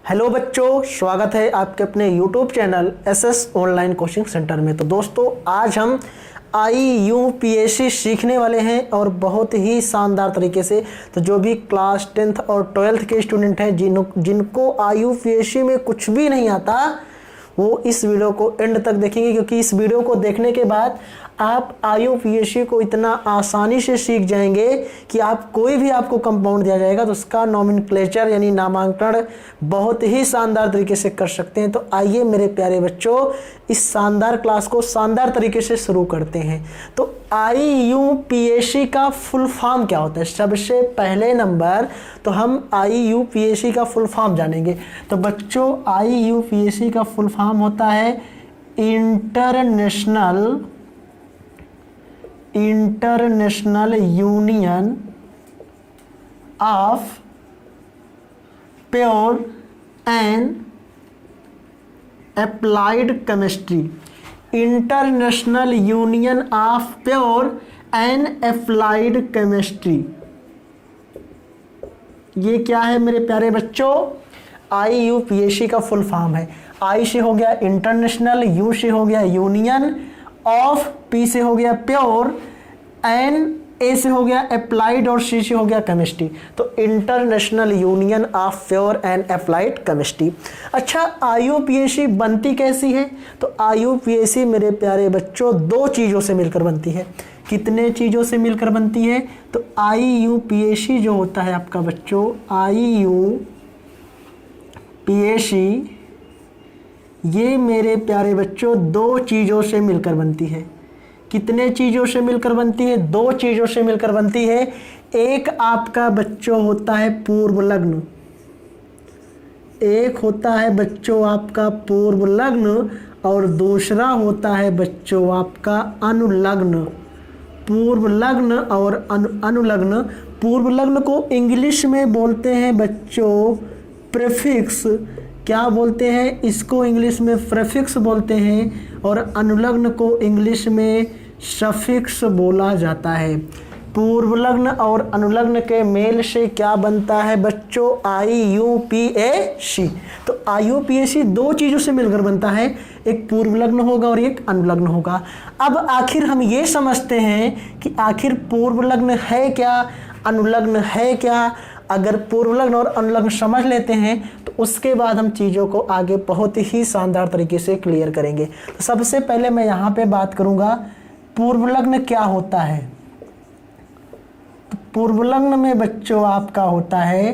Hello बच्चों, स्वागत है आपके अपने YouTube channel SS online coaching centre में। तो दोस्तों, आज हम IUPAC सीखने वाले हैं और बहुत ही शानदार तरीके से। तो जो भी क्लास 10th और 12th के स्टूडेंट हैं जिनको IUPAC में कुछ भी नहीं आता, वो इस वीडियो को एंड तक देखेंगे, क्योंकि इस वीडियो को देखने के बाद आप IUPAC को इतना आसानी से सीख जाएंगे कि आप कोई भी आपको कंपाउंड दिया जाएगा तो उसका नॉमेनक्लेचर यानी नामांकन बहुत ही शानदार तरीके से कर सकते हैं। तो आइए मेरे प्यारे बच्चों, इस शानदार क्लास को शानदार तरीके से शुरू करते हैं। तो IUPAC का फुल फॉर्म क्या होता है? सबसे पहले नंबर तो हम IUPAC का फुल फॉर्म जानेंगे। तो बच्चों, IUPAC का फुल फॉर्म होता है international union of pure and applied chemistry. International union of pure and applied chemistry, ये क्या है मेरे प्यारे बच्चों? IUPAC का फुल फॉर्म है। I से हो गया इंटरनेशनल, U से हो गया यूनियन, ऑफ P से हो गया प्योर, N A से हो गया अप्लाइड और C से हो गया केमिस्ट्री। तो international union of pure and applied chemistry. अच्छा, IUPAC बनती कैसी है? तो IUPAC मेरे प्यारे बच्चों दो चीज़ों से मिलकर बनती है। कितने चीज़ों से मिलकर बनती है? तो IUPAC जो होता है आपका बच्चों, IUPAC ये मेरे प्यारे बच्चों दो चीज़ों से मिलकर बनती है। कितने चीज़ों से मिलकर बनती है? दो चीज़ों से मिलकर बनती है। एक आपका बच्चों होता है पूर्व लग्न, एक होता है बच्चों आपका पूर्व लग्न, और दूसरा होता है बच्चों आपका अनुलग्न। पूर्व लग्न और अनुलग्न। पूर्व लग्न को इंग्लिश में बोलते हैं बच्चों प्रीफिक्स। क्या बोलते हैं इसको? इंग्लिश में प्रीफिक्स बोलते हैं, और अनुलग्न को इंग्लिश में सफिक्स बोला जाता है। पूर्व लग्न और अनुलग्न के मेल से क्या बनता है बच्चों? IUPAC। तो IUPAC दो चीज़ों से मिलकर बनता है, एक पूर्व लग्न होगा और एक अनुलग्न होगा। अब आखिर हम ये समझते हैं कि आखिर पूर्व लग्न है क्या, अनुलग्न है क्या। अगर पूर्व लग्न और अनुलग्न समझ लेते हैं तो उसके बाद हम चीज़ों को आगे बहुत ही शानदार तरीके से क्लियर करेंगे। तो सबसे पहले मैं यहाँ पे बात करूँगा पूर्व लग्न क्या होता है। तो पूर्व लग्न में बच्चों आपका होता है,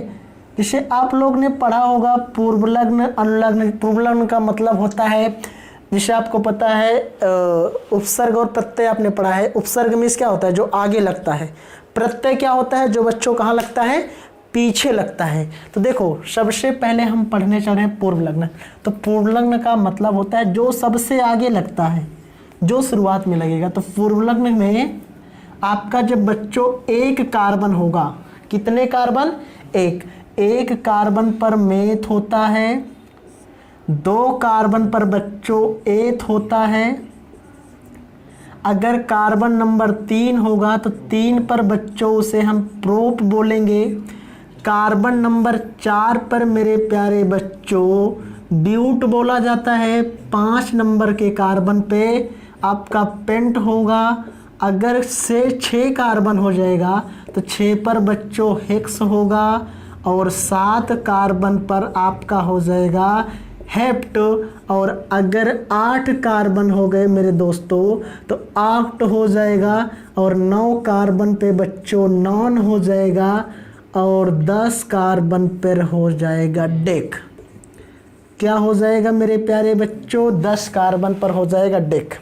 जिसे आप लोग ने पढ़ा होगा पूर्व लग्न अनुलग्न। पूर्व लग्न का मतलब होता है, जिसे आपको पता है उपसर्ग और प्रत्यय आपने पढ़ा है। उपसर्ग मीन्स क्या होता है? जो आगे लगता है। प्रत्यय क्या होता है? जो बच्चों कहाँ लगता है? पीछे लगता है। तो देखो, सबसे पहले हम पढ़ने चल रहे हैं पूर्व लग्न। तो पूर्व लग्न का मतलब होता है जो सबसे आगे लगता है, जो शुरुआत में लगेगा। तो पूर्व लग्न में आपका जब बच्चों एक कार्बन होगा, कितने कार्बन? एक कार्बन पर मेथ होता है, दो कार्बन पर बच्चों एथ होता है। अगर कार्बन नंबर 3 होगा तो 3 पर बच्चों उसे हम प्रोप बोलेंगे। कार्बन नंबर 4 पर मेरे प्यारे बच्चों ब्यूट बोला जाता है। 5 नंबर के कार्बन पे आपका पेंट होगा। अगर से 6 कार्बन हो जाएगा तो 6 पर बच्चों हेक्स होगा, और 7 कार्बन पर आपका हो जाएगा हेप्ट। और अगर 8 कार्बन हो गए मेरे दोस्तों तो ऑक्ट हो जाएगा, और 9 कार्बन पे बच्चों नॉन हो जाएगा, और 10 कार्बन पर हो जाएगा डेक। क्या हो जाएगा मेरे प्यारे बच्चों? 10 कार्बन पर हो जाएगा डेक।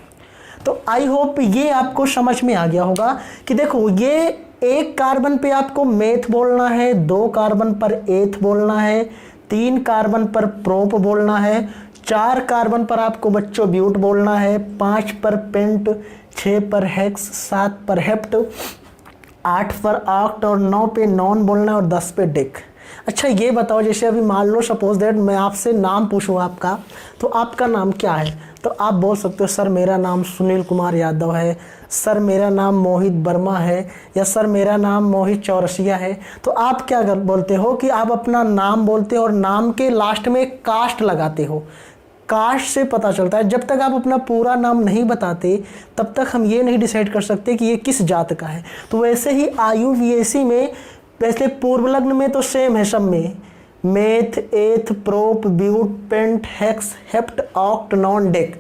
तो आई होप ये आपको समझ में आ गया होगा कि देखो, ये एक कार्बन पे आपको मेथ बोलना है, 2 कार्बन पर एथ बोलना है, 3 कार्बन पर प्रोप बोलना है, 4 कार्बन पर आपको बच्चों ब्यूट बोलना है, 5 पर पेंट, 6 पर हेक्स, 7 पर हेप्ट, 8 पर ऑक्ट और 9 पे नॉन बोलना है, और 10 पे डेक। अच्छा ये बताओ, जैसे अभी मान लो सपोज दैट मैं आपसे नाम पूछूं आपका, तो आपका नाम क्या है? तो आप बोल सकते हो सर मेरा नाम सुनील कुमार यादव है, सर मेरा नाम मोहित वर्मा है, या सर मेरा नाम मोहित चौरसिया है। तो आप क्या बोलते हो कि आप अपना नाम बोलते हो और नाम के लास्ट में कास्ट लगाते हो। कास्ट से पता चलता है, जब तक आप अपना पूरा नाम नहीं बताते तब तक हम ये नहीं डिसाइड कर सकते कि ये किस जात का है। तो वैसे ही IUPAC में, वैसे पूर्व लग्न में तो सेम है सब में, meth, eth, prop, but, pent, hex, hept, oct, non, dec.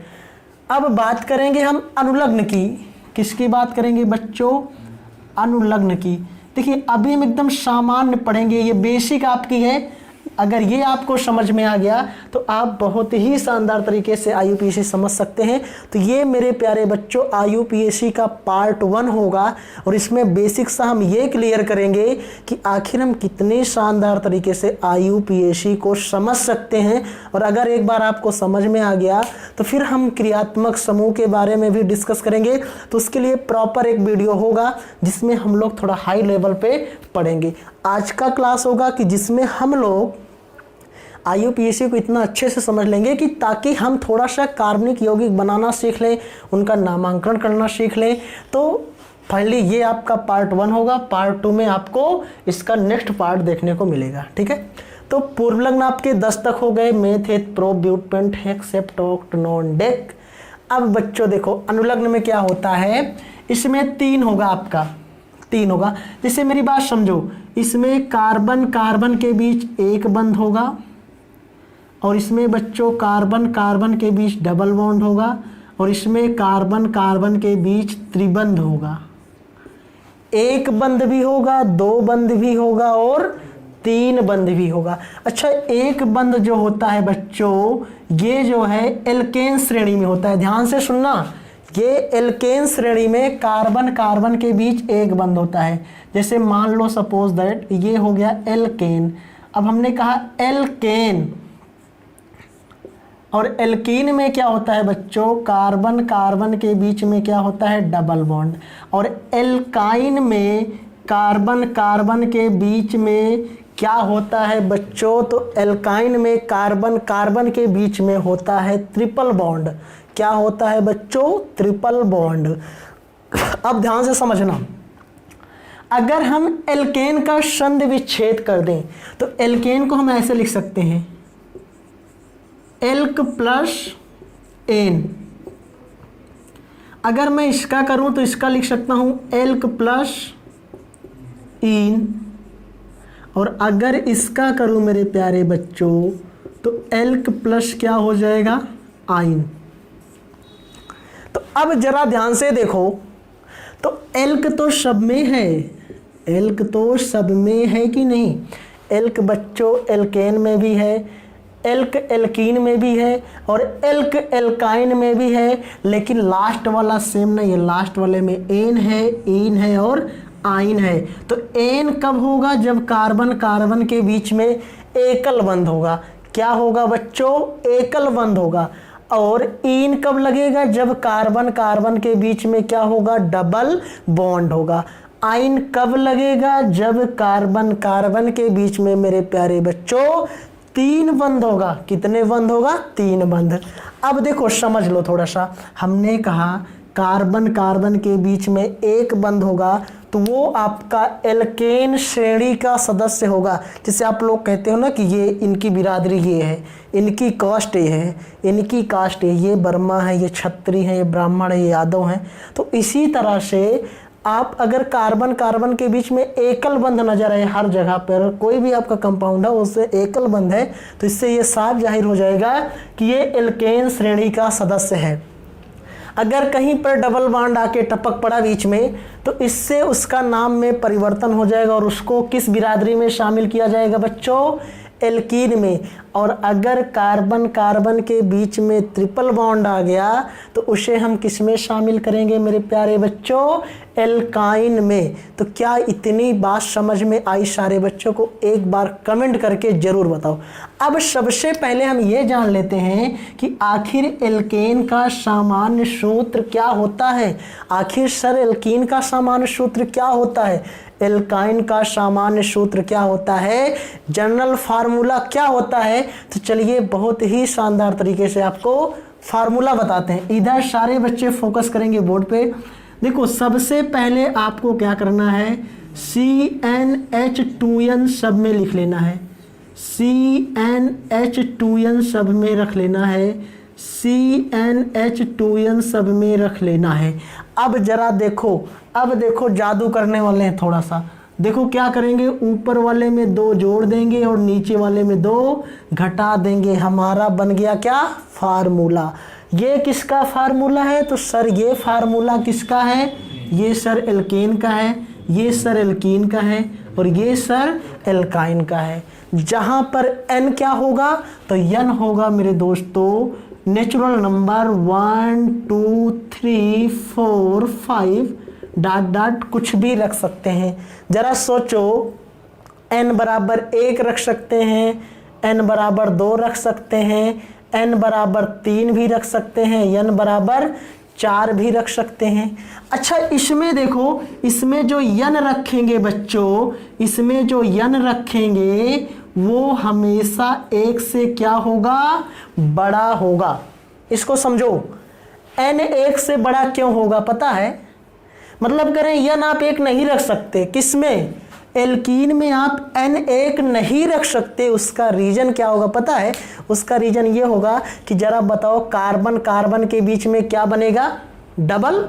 अब बात करेंगे हम अनुलग्न की। किसकी बात करेंगे बच्चों? अनुलग्न की। देखिए अभी हम एकदम सामान्य पढ़ेंगे, ये बेसिक आपकी है। अगर ये आपको समझ में आ गया तो आप बहुत ही शानदार तरीके से IUPAC समझ सकते हैं। तो ये मेरे प्यारे बच्चों IUPAC का पार्ट 1 होगा, और इसमें बेसिक सा हम ये क्लियर करेंगे कि आखिर हम कितने शानदार तरीके से IUPAC को समझ सकते हैं। और अगर एक बार आपको समझ में आ गया तो फिर हम क्रियात्मक समूह के बारे में भी डिस्कस करेंगे। तो उसके लिए प्रॉपर एक वीडियो होगा जिसमें हम लोग थोड़ा हाई लेवल पे पढ़ेंगे। आज का क्लास होगा कि जिसमें हम लोग IUPAC को इतना अच्छे से समझ लेंगे कि ताकि हम थोड़ा सा कार्बनिक यौगिक बनाना सीख लें, उनका नामांकन करना सीख लें। तो फाइनली ये आपका पार्ट 1 होगा। पार्ट 2 में आपको इसका नेक्स्ट पार्ट देखने को मिलेगा। ठीक है, तो पूर्व लग्न आपके 10 तक हो गए, meth, eth, prop, but, pent, hex, hept, oct, non, dec. अब बच्चों देखो अनुलग्न में क्या होता है, इसमें 3 होगा, आपका 3 होगा। जैसे मेरी बात समझो, इसमें कार्बन कार्बन के बीच एक बंध होगा, और इसमें बच्चों कार्बन कार्बन के बीच डबल बॉन्ड होगा, और इसमें कार्बन कार्बन के बीच त्रिबंध होगा। एक बंध भी होगा, 2 बंध भी होगा, और 3 बंध भी होगा। अच्छा एक बंध जो होता है बच्चों, ये जो है एल्केन श्रेणी में होता है। ध्यान से सुनना, ये एल्केन श्रेणी में कार्बन कार्बन के बीच एक बंध होता है। जैसे मान लो सपोज दैट ये हो गया एल्केन। अब हमने कहा एल्केन, और एल्कीन में क्या होता है बच्चों, कार्बन कार्बन के बीच में क्या होता है, डबल बॉन्ड। और एल्काइन में कार्बन कार्बन के बीच में क्या होता है बच्चों, तो एल्काइन में कार्बन कार्बन के बीच में होता है ट्रिपल बॉन्ड। क्या होता है बच्चों, ट्रिपल बॉन्ड। अब ध्यान से समझना, अगर हम एल्केन का संध विच्छेद कर दें तो एल्केन को हम ऐसे लिख सकते हैं, एल्क प्लस एन। अगर मैं इसका करूं तो इसका लिख सकता हूं एल्क प्लस इन, और अगर इसका करूं मेरे प्यारे बच्चों तो एल्क प्लस क्या हो जाएगा, आइन। तो अब जरा ध्यान से देखो, तो एल्क तो सब में है, एल्क तो सब में है कि नहीं। एल्क बच्चों एल्केन में भी है, एल्क एल्कीन में भी है, और एल्क एल्काइन में भी है, लेकिन लास्ट वाला सेम नहीं है। लास्ट वाले में एन है, इन है और आइन है। तो एन कब होगा, जब कार्बन कार्बन के बीच में एकल बंध होगा। क्या होगा बच्चों, एकल बंध होगा। और इन कब लगेगा, जब कार्बन कार्बन के बीच में क्या होगा, डबल बॉन्ड होगा। आइन कब लगेगा, जब कार्बन कार्बन के बीच में मेरे प्यारे बच्चों 3 बंध होगा। कितने बंध होगा, 3 बंध। अब देखो समझ लो थोड़ा सा, हमने कहा कार्बन कार्बन के बीच में एक बंध होगा तो वो आपका एल्केन श्रेणी का सदस्य होगा। जैसे आप लोग कहते हो ना कि ये इनकी बिरादरी ये है, इनकी कास्ट ये है, इनकी कास्ट ये वर्मा है, ये क्षत्रिय है, ये ब्राह्मण है, ये यादव हैं। तो इसी तरह से आप अगर कार्बन कार्बन के बीच में एकल बंध नजर आए हर जगह पर, कोई भी आपका कंपाउंड है उससे एकल बंध है, तो इससे ये साफ जाहिर हो जाएगा कि ये एल्केन श्रेणी का सदस्य है। अगर कहीं पर डबल बॉन्ड आके टपक पड़ा बीच में तो इससे उसका नाम में परिवर्तन हो जाएगा और उसको किस बिरादरी में शामिल किया जाएगा बच्चों, एल्कीन में। और अगर कार्बन कार्बन के बीच में ट्रिपल बॉन्ड आ गया तो उसे हम किस में शामिल करेंगे मेरे प्यारे बच्चों, एल्काइन में। तो क्या इतनी बात समझ में आई सारे बच्चों को? एक बार कमेंट करके जरूर बताओ। अब सबसे पहले हम ये जान लेते हैं कि आखिर एल्केन का सामान्य सूत्र क्या होता है। आखिर सर एल्कीन का सामान्य सूत्र क्या होता है? एल्काइन का सामान्य सूत्र क्या होता है, जनरल फार्मूला क्या होता है। तो चलिए बहुत ही शानदार तरीके से आपको फार्मूला बताते हैं। इधर सारे बच्चे फोकस करेंगे बोर्ड पे। देखो सबसे पहले आपको क्या करना है, CnH2n सब में लिख लेना है, CnH2n सब में रख लेना है, CnH2n सब में रख लेना है। अब जरा देखो, अब देखो जादू करने वाले हैं थोड़ा सा। देखो क्या करेंगे, ऊपर वाले में 2 जोड़ देंगे और नीचे वाले में 2 घटा देंगे। हमारा बन गया क्या, फार्मूला। ये किसका फार्मूला है, तो सर ये फार्मूला किसका है, ये सर एल्केन का है, ये सर एल्कीन का है और ये सर एल्काइन का है। जहाँ पर n क्या होगा, तो n होगा मेरे दोस्तों नेचुरल नंबर 1 2 3 4 5 डॉट डॉट कुछ भी रख सकते हैं। जरा सोचो, n बराबर 1 रख सकते हैं, n बराबर 2 रख सकते हैं, n बराबर 3 भी रख सकते हैं, n बराबर 4 भी रख सकते हैं। अच्छा इसमें देखो, इसमें जो n रखेंगे बच्चों, इसमें जो n रखेंगे वो हमेशा 1 से क्या होगा, बड़ा होगा। इसको समझो, n 1 से बड़ा क्यों होगा पता है, मतलब करें n आप 1 नहीं रख सकते, किसमें, एल्कीन में आप n 1 नहीं रख सकते। उसका रीजन क्या होगा पता है, उसका रीजन ये होगा कि जरा बताओ कार्बन कार्बन के बीच में क्या बनेगा, डबल।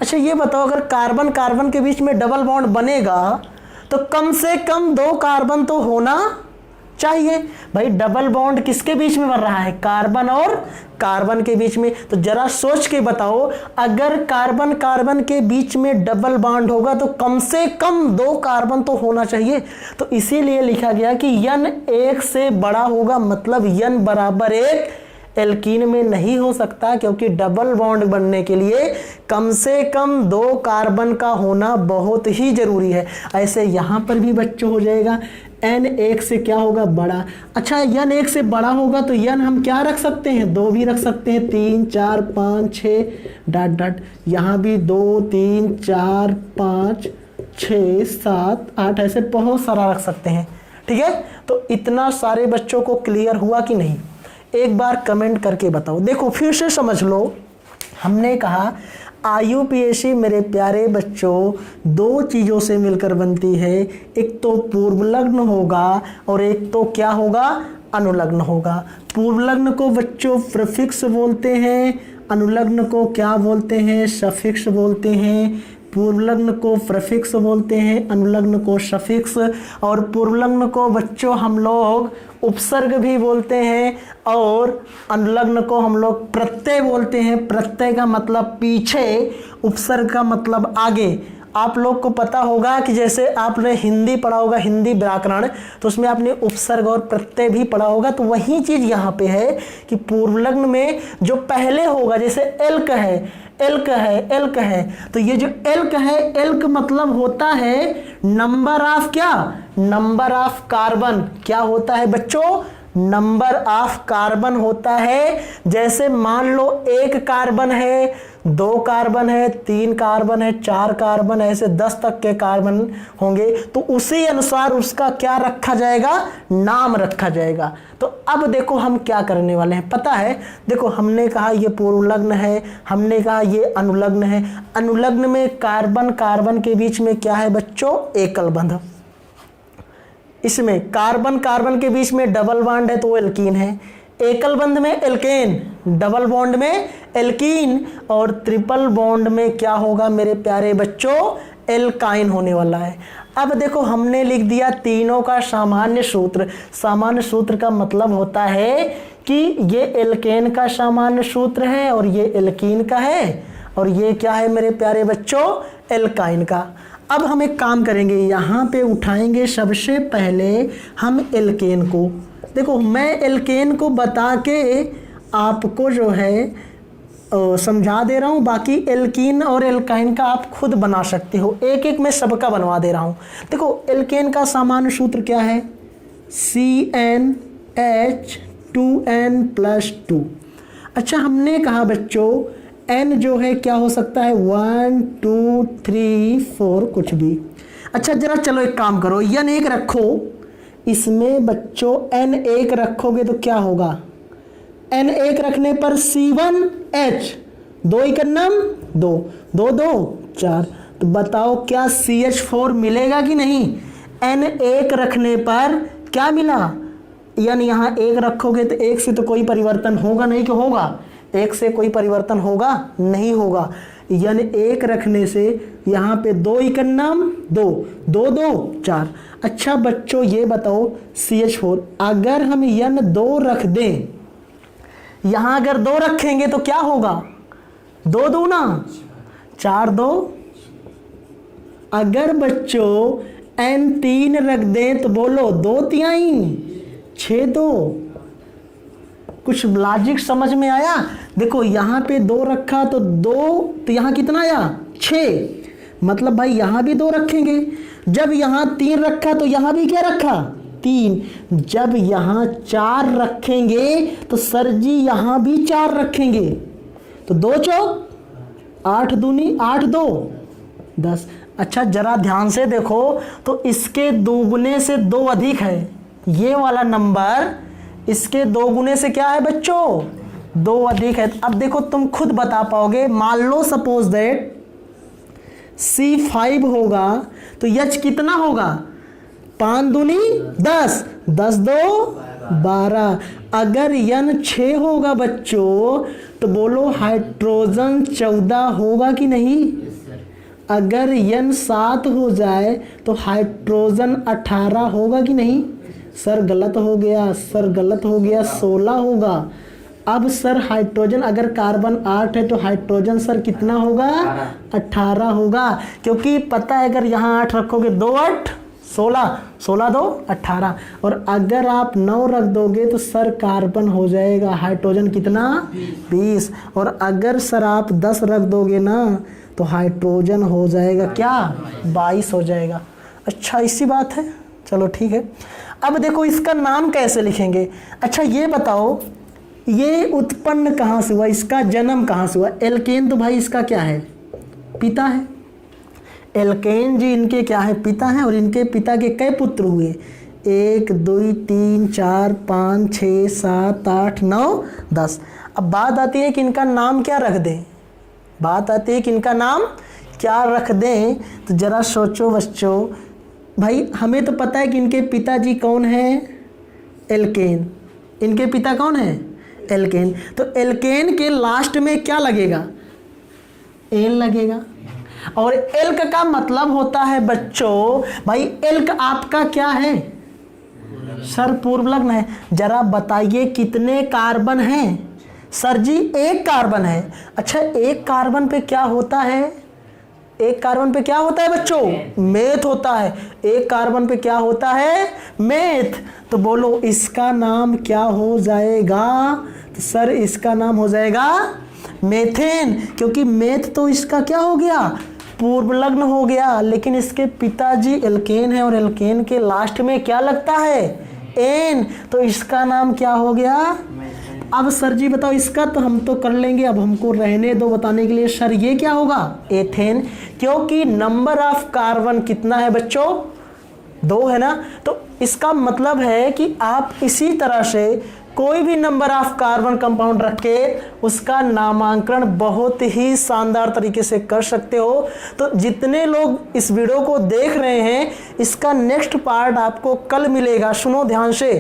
अच्छा ये बताओ, अगर कार्बन कार्बन के बीच में डबल बॉन्ड बनेगा तो कम से कम 2 कार्बन तो होना चाहिए। भाई डबल बॉन्ड किसके बीच में बन रहा है, कार्बन और कार्बन के बीच में। तो जरा सोच के बताओ, अगर कार्बन कार्बन के बीच में डबल बॉन्ड होगा तो कम से कम 2 कार्बन तो होना चाहिए। तो इसीलिए लिखा गया कि n 1 से बड़ा होगा, मतलब n बराबर 1 एल्कीन में नहीं हो सकता, क्योंकि डबल बॉन्ड बनने के लिए कम से कम 2 कार्बन का होना बहुत ही जरूरी है। ऐसे यहाँ पर भी बच्चों हो जाएगा, n 1 से क्या होगा, बड़ा। अच्छा n 1 से बड़ा होगा तो n हम क्या रख सकते हैं, 2 भी रख सकते हैं, 3 4 5 6 डॉट डॉट, यहाँ भी 2 3 4 5 6 7 8 ऐसे बहुत सारा रख सकते हैं। ठीक है, तो इतना सारे बच्चों को क्लियर हुआ कि नहीं, एक बार कमेंट करके बताओ। देखो फिर से समझ लो, हमने कहा IUPAC मेरे प्यारे बच्चों 2 चीज़ों से मिलकर बनती है, एक तो पूर्व लग्न होगा और एक तो क्या होगा, अनुलग्न होगा। पूर्व लग्न को बच्चों प्रीफिक्स बोलते हैं, अनुलग्न को क्या बोलते हैं, सफिक्स बोलते हैं। पूर्व लग्न को प्रीफिक्स बोलते हैं, अनुलग्न को सफिक्स, और पूर्व लग्न को बच्चों हम लोग उपसर्ग भी बोलते हैं और अनुलग्न को हम लोग प्रत्यय बोलते हैं। प्रत्यय का मतलब पीछे, उपसर्ग का मतलब आगे। आप लोग को पता होगा कि जैसे आपने हिंदी पढ़ा होगा, हिंदी व्याकरण, तो उसमें आपने उपसर्ग और प्रत्यय भी पढ़ा होगा। तो वही चीज़ यहाँ पे है कि पूर्व लग्न में जो पहले होगा, जैसे एल्क है, एल्क है, एल्क है, तो ये जो एल्क है, एल्क मतलब होता है नंबर ऑफ क्या, नंबर ऑफ कार्बन। क्या होता है बच्चों, नंबर ऑफ कार्बन होता है। जैसे मान लो 1 कार्बन है, 2 कार्बन है, 3 कार्बन है, 4 कार्बन, ऐसे 10 तक के कार्बन होंगे, तो उसी अनुसार उसका क्या रखा जाएगा, नाम रखा जाएगा। तो अब देखो हम क्या करने वाले हैं पता है, देखो हमने कहा ये पूर्व लग्न है, हमने कहा ये अनुलग्न है। अनुलग्न में कार्बन कार्बन के बीच में क्या है बच्चों, एकल बंध। इसमें कार्बन कार्बन के बीच में डबल बॉन्ड है तो एल्कीन है, एकल बंध में एल्केन, डबल बॉन्ड में एल्कीन, और ट्रिपल बॉन्ड में क्या होगा मेरे प्यारे बच्चों, एल्काइन होने वाला है। अब देखो हमने लिख दिया तीनों का सामान्य सूत्र। सामान्य सूत्र का मतलब होता है कि ये एल्केन का सामान्य सूत्र है और ये एल्कीन का है, और ये क्या है मेरे प्यारे बच्चों, एल्काइन का। अब हम एक काम करेंगे, यहाँ पे उठाएंगे सबसे पहले हम एल्केन को। देखो मैं एल्केन को बता के आपको जो है समझा दे रहा हूँ, बाकी एल्कीन और एल्काइन का आप खुद बना सकते हो। एक एक मैं सबका बनवा दे रहा हूँ। देखो एल्केन का सामान्य सूत्र क्या है, CnH2n+2। अच्छा हमने कहा बच्चों n जो है क्या हो सकता है, 1 2 3 4 कुछ भी। अच्छा जरा चलो एक काम करो, N1 रखो, इसमें बच्चों N1 रखोगे तो क्या होगा, N1 रखने पर C1H, 2 एकन्नम 2, 2 2 4, तो बताओ क्या CH4 मिलेगा कि नहीं। N1 रखने पर क्या मिला, यानी यहाँ 1 रखोगे तो 1 से तो कोई परिवर्तन होगा नहीं, कि होगा, 1 से कोई परिवर्तन होगा नहीं होगा, यानी 1 रखने से यहाँ पे 2 एकन्नम 2, 2 2 4। अच्छा बच्चों ये बताओ CH4 अगर हम N2 रख दें, यहाँ अगर 2 रखेंगे तो क्या होगा, 2 दूना 4 2। अगर बच्चों N3 रख दें तो बोलो 2 तिहाई 6 2। कुछ लॉजिक समझ में आया। देखो यहाँ पे 2 रखा तो 2, तो यहाँ कितना आया 6, मतलब भाई यहाँ भी 2 रखेंगे। जब यहाँ 3 रखा तो यहाँ भी क्या रखा 3। जब यहाँ 4 रखेंगे तो सर जी यहाँ भी 4 रखेंगे, तो 2 चौक 8 दूनी 8 2 10। अच्छा जरा ध्यान से देखो, तो इसके दोगुने से 2 अधिक है, ये वाला नंबर इसके 2 गुने से क्या है बच्चों 2 अधिक है। अब देखो तुम खुद बता पाओगे, मान लो सपोज दैट C5 होगा तो H कितना होगा, 5 दूनी 10, 10 2 12। अगर N6 होगा बच्चों तो बोलो हाइड्रोजन 14 होगा कि नहीं। अगर N7 हो जाए तो हाइड्रोजन 18 होगा कि नहीं। सर गलत हो गया, सर गलत हो गया, 16 होगा। अब सर हाइड्रोजन अगर कार्बन 8 है तो हाइड्रोजन सर कितना होगा 18 होगा, क्योंकि पता है अगर यहाँ 8 रखोगे 2 8 16, 16 2 18, और अगर आप 9 रख दोगे तो सर कार्बन हो जाएगा हाइड्रोजन कितना 20, और अगर सर आप 10 रख दोगे ना तो हाइड्रोजन हो जाएगा क्या 22 हो जाएगा। अच्छा इसी बात है, चलो ठीक है। अब देखो इसका नाम कैसे लिखेंगे। अच्छा ये बताओ ये उत्पन्न कहाँ से हुआ, इसका जन्म कहाँ से हुआ। एल्केन तो भाई इसका क्या है पिता है, एल्केन जी इनके क्या है पिता हैं, और इनके पिता के कई पुत्र हुए 1 2 3 4 5 6 7 8 9 10। अब बात आती है कि इनका नाम क्या रख दें, बात आती है कि इनका नाम क्या रख दें। तो जरा सोचो बच्चों, भाई हमें तो पता है कि इनके पिताजी कौन हैं एल्केन, इनके पिता कौन है एल्केन, तो एल्केन के लास्ट में क्या लगेगा एल लगेगा, और एल्क का मतलब होता है बच्चों, भाई एल्क आपका क्या है सर पूर्व लग्न है। जरा बताइए कितने कार्बन हैं, सर जी 1 कार्बन है। अच्छा 1 कार्बन पे क्या होता है, 1 कार्बन पे क्या होता है बच्चों मेथ होता है, 1 कार्बन पे क्या होता है मेथ। तो बोलो इसका नाम क्या हो जाएगा, तो सर इसका नाम हो जाएगा मेथेन, क्योंकि मेथ तो इसका क्या हो गया पूर्व लग्न हो गया, लेकिन इसके पिताजी एल्केन है और एल्केन के लास्ट में क्या लगता है एन, तो इसका नाम क्या हो गया। अब सर जी बताओ इसका तो हम तो कर लेंगे, अब हमको रहने दो बताने के लिए। सर ये क्या होगा एथेन, क्योंकि नंबर ऑफ कार्बन कितना है बच्चों 2 है ना, तो इसका मतलब है कि आप इसी तरह से कोई भी नंबर ऑफ कार्बन कंपाउंड रख के उसका नामांकन बहुत ही शानदार तरीके से कर सकते हो। तो जितने लोग इस वीडियो को देख रहे हैं इसका नेक्स्ट पार्ट आपको कल मिलेगा, सुनो ध्यान से,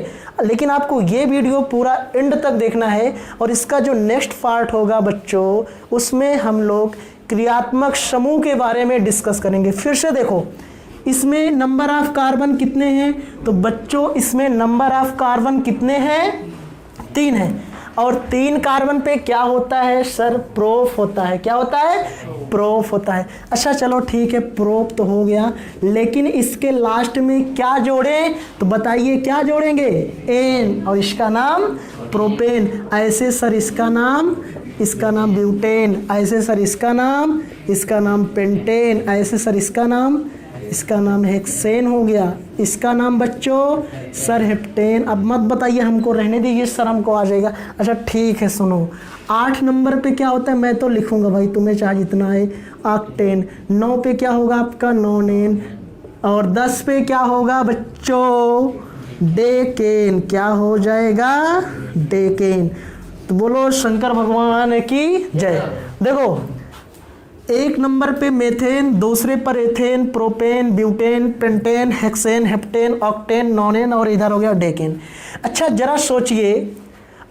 लेकिन आपको ये वीडियो पूरा एंड तक देखना है। और इसका जो नेक्स्ट पार्ट होगा बच्चों उसमें हम लोग क्रियात्मक समूह के बारे में डिस्कस करेंगे। फिर से देखो इसमें नंबर ऑफ कार्बन कितने हैं, तो बच्चों इसमें नंबर ऑफ कार्बन कितने हैं 3 है, और 3 कार्बन पे क्या होता है सर प्रोप होता है, क्या होता है प्रोप होता है। अच्छा चलो ठीक है प्रोप तो हो गया, लेकिन इसके लास्ट में क्या जोड़ें, तो बताइए क्या जोड़ेंगे एन, और इसका नाम प्रोपेन। ऐसे सर इसका नाम ब्यूटेन, ऐसे सर इसका नाम पेंटेन, ऐसे सर इसका नाम हेक्सेन हो गया, इसका नाम बच्चों सर हेप्टेन। अब मत बताइए हमको रहने दीजिए सर हमको आ जाएगा। अच्छा ठीक है सुनो 8 नंबर पे क्या होता है मैं तो लिखूंगा भाई, तुम्हें चाहे जितना है ऑक्टेन। 9 पे क्या होगा आपका नोनेन, और 10 पे क्या होगा बच्चों, डेकेन। क्या हो जाएगा, डेकेन। तो बोलो शंकर भगवान की जय। देखो 1 नंबर पे मेथेन, दूसरे पर ethane, propane, butane, pentane, hexane, heptane, octane, nonane और इधर हो गया डेकेन। अच्छा जरा सोचिए,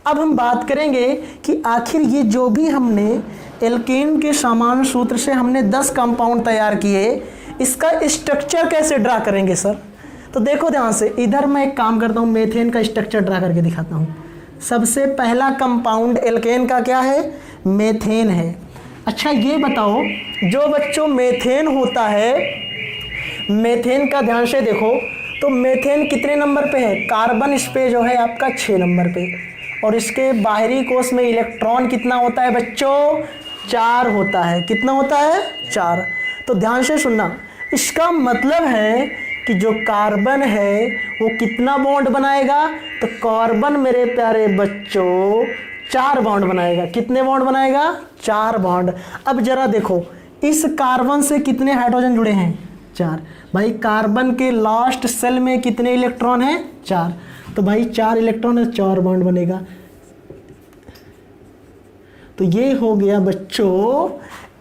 अब हम बात करेंगे कि आखिर ये जो भी हमने एल्केन के सामान्य सूत्र से हमने 10 कंपाउंड तैयार किए, इसका स्ट्रक्चर कैसे ड्रा करेंगे सर। तो देखो ध्यान से, इधर मैं एक काम करता हूँ, मेथेन का स्ट्रक्चर ड्रा करके दिखाता हूँ। सबसे पहला कंपाउंड एल्केन का क्या है, मेथेन है। अच्छा ये बताओ, जो बच्चों मेथेन होता है, मेथेन का ध्यान से देखो, तो मेथेन कितने नंबर पे है, कार्बन इस पे जो है आपका 6 नंबर पे, और इसके बाहरी कोश में इलेक्ट्रॉन कितना होता है बच्चों, 4 होता है। कितना होता है, 4। तो ध्यान से सुनना, इसका मतलब है कि जो कार्बन है वो कितना बॉन्ड बनाएगा, तो कार्बन मेरे प्यारे बच्चों 4 बॉन्ड बनाएगा। कितने बॉन्ड बनाएगा, 4 बॉन्ड। अब जरा देखो, इस कार्बन से कितने हाइड्रोजन जुड़े हैं, 4। भाई कार्बन के लास्ट सेल में कितने इलेक्ट्रॉन हैं, 4। तो भाई 4 इलेक्ट्रॉन है, 4 बॉन्ड बनेगा। तो ये हो गया बच्चों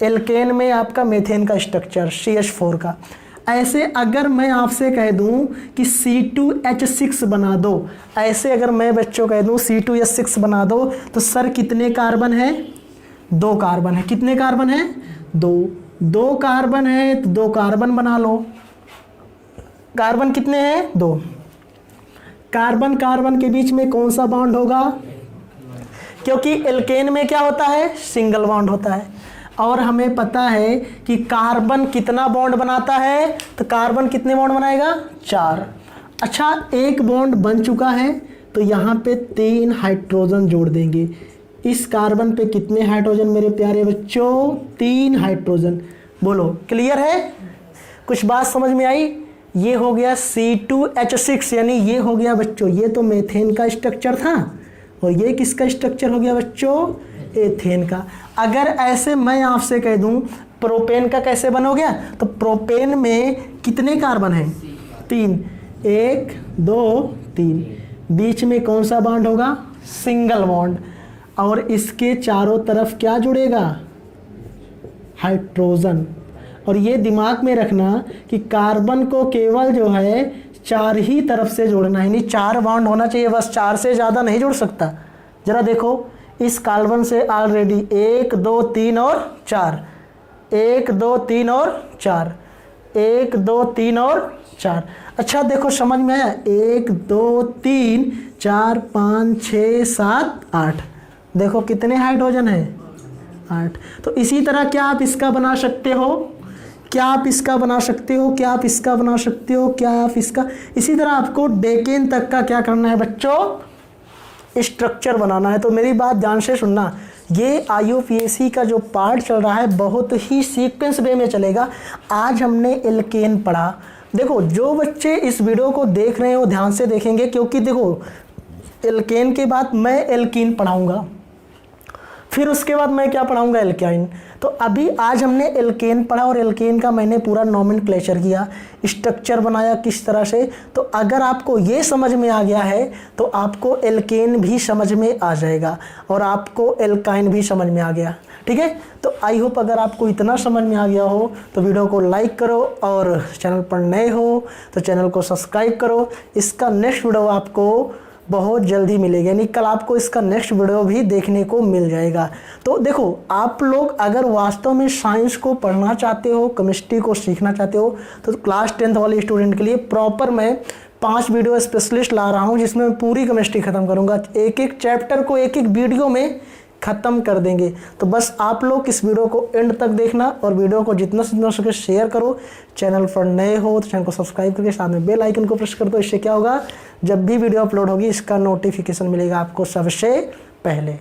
एल्केन में आपका मेथेन का स्ट्रक्चर CH4 का। ऐसे अगर मैं आपसे कह दूं कि C2H6 बना दो, ऐसे अगर मैं बच्चों कह दूं C2H6 बना दो, तो सर कितने कार्बन है, 2 कार्बन है। कितने कार्बन है, 2 कार्बन है, तो 2 कार्बन बना लो। कार्बन कितने हैं, 2। कार्बन कार्बन के बीच में कौन सा बॉन्ड होगा, क्योंकि एल्केन में क्या होता है, सिंगल बॉन्ड होता है। और हमें पता है कि कार्बन कितना बॉन्ड बनाता है, तो कार्बन कितने बॉन्ड बनाएगा, 4। अच्छा एक बॉन्ड बन चुका है, तो यहाँ पे 3 हाइड्रोजन जोड़ देंगे। इस कार्बन पे कितने हाइड्रोजन मेरे प्यारे बच्चों, 3 हाइड्रोजन। बोलो क्लियर है, कुछ बात समझ में आई। ये हो गया C2H6, यानी ये हो गया बच्चों, ये तो मेथेन का स्ट्रक्चर था, और ये किसका स्ट्रक्चर हो गया बच्चों, एथेन का। अगर ऐसे मैं आपसे कह दूं प्रोपेन का कैसे बन हो गया, तो प्रोपेन में कितने कार्बन हैं, 3। 1 2 3। बीच में कौन सा बॉन्ड होगा, सिंगल बॉन्ड, और इसके चारों तरफ क्या जुड़ेगा, हाइड्रोजन। और ये दिमाग में रखना कि कार्बन को केवल जो है 4 ही तरफ से जोड़ना है, यानी 4 बॉन्ड होना चाहिए बस, 4 से ज़्यादा नहीं जुड़ सकता। जरा देखो इस कार्बन से ऑलरेडी 1 2 3 और 4, 1 2 3 और 4, 1 2 3 और 4। अच्छा देखो समझ में आया, 1 2 3 4 5 6 7 8। देखो कितने हाइड्रोजन है, 8। तो इसी तरह क्या आप इसका बना सकते हो, क्या आप इसका बना सकते हो, क्या आप इसका बना सकते हो, क्या आप इसका। इसी तरह आपको डेकेन तक का क्या करना है बच्चों, स्ट्रक्चर बनाना है। तो मेरी बात ध्यान से सुनना, ये IUPAC का जो पार्ट चल रहा है बहुत ही सीक्वेंस वे में चलेगा। आज हमने एल्केन पढ़ा। देखो जो बच्चे इस वीडियो को देख रहे हैं वो ध्यान से देखेंगे, क्योंकि देखो एल्केन के बाद मैं एल्कीन पढ़ाऊंगा, फिर उसके बाद मैं क्या पढ़ाऊंगा, एल्काइन। तो अभी आज हमने एल्केन पढ़ा, और एल्केन का मैंने पूरा नोमेनक्लेचर किया, स्ट्रक्चर बनाया किस तरह से। तो अगर आपको ये समझ में आ गया है तो आपको एल्केन भी समझ में आ जाएगा, और आपको एल्काइन भी समझ में आ गया। ठीक है, तो आई होप अगर आपको इतना समझ में आ गया हो तो वीडियो को लाइक करो, और चैनल पर नए हो तो चैनल को सब्सक्राइब करो। इसका नेक्स्ट वीडियो आपको बहुत जल्दी मिलेगा, यानी कल आपको इसका नेक्स्ट वीडियो भी देखने को मिल जाएगा। तो देखो आप लोग अगर वास्तव में साइंस को पढ़ना चाहते हो, केमिस्ट्री को सीखना चाहते हो, तो क्लास 10th वाले स्टूडेंट के लिए प्रॉपर मैं 5 वीडियो स्पेशलिस्ट ला रहा हूँ, जिसमें मैं पूरी केमिस्ट्री ख़त्म करूँगा। एक एक चैप्टर को एक एक वीडियो में ख़त्म कर देंगे। तो बस आप लोग इस वीडियो को एंड तक देखना, और वीडियो को जितना से जितना सके शेयर करो। चैनल पर नए हो तो चैनल को सब्सक्राइब करके साथ में बेल आइकन को प्रेस कर दो। इससे क्या होगा, जब भी वीडियो अपलोड होगी इसका नोटिफिकेशन मिलेगा आपको सबसे पहले।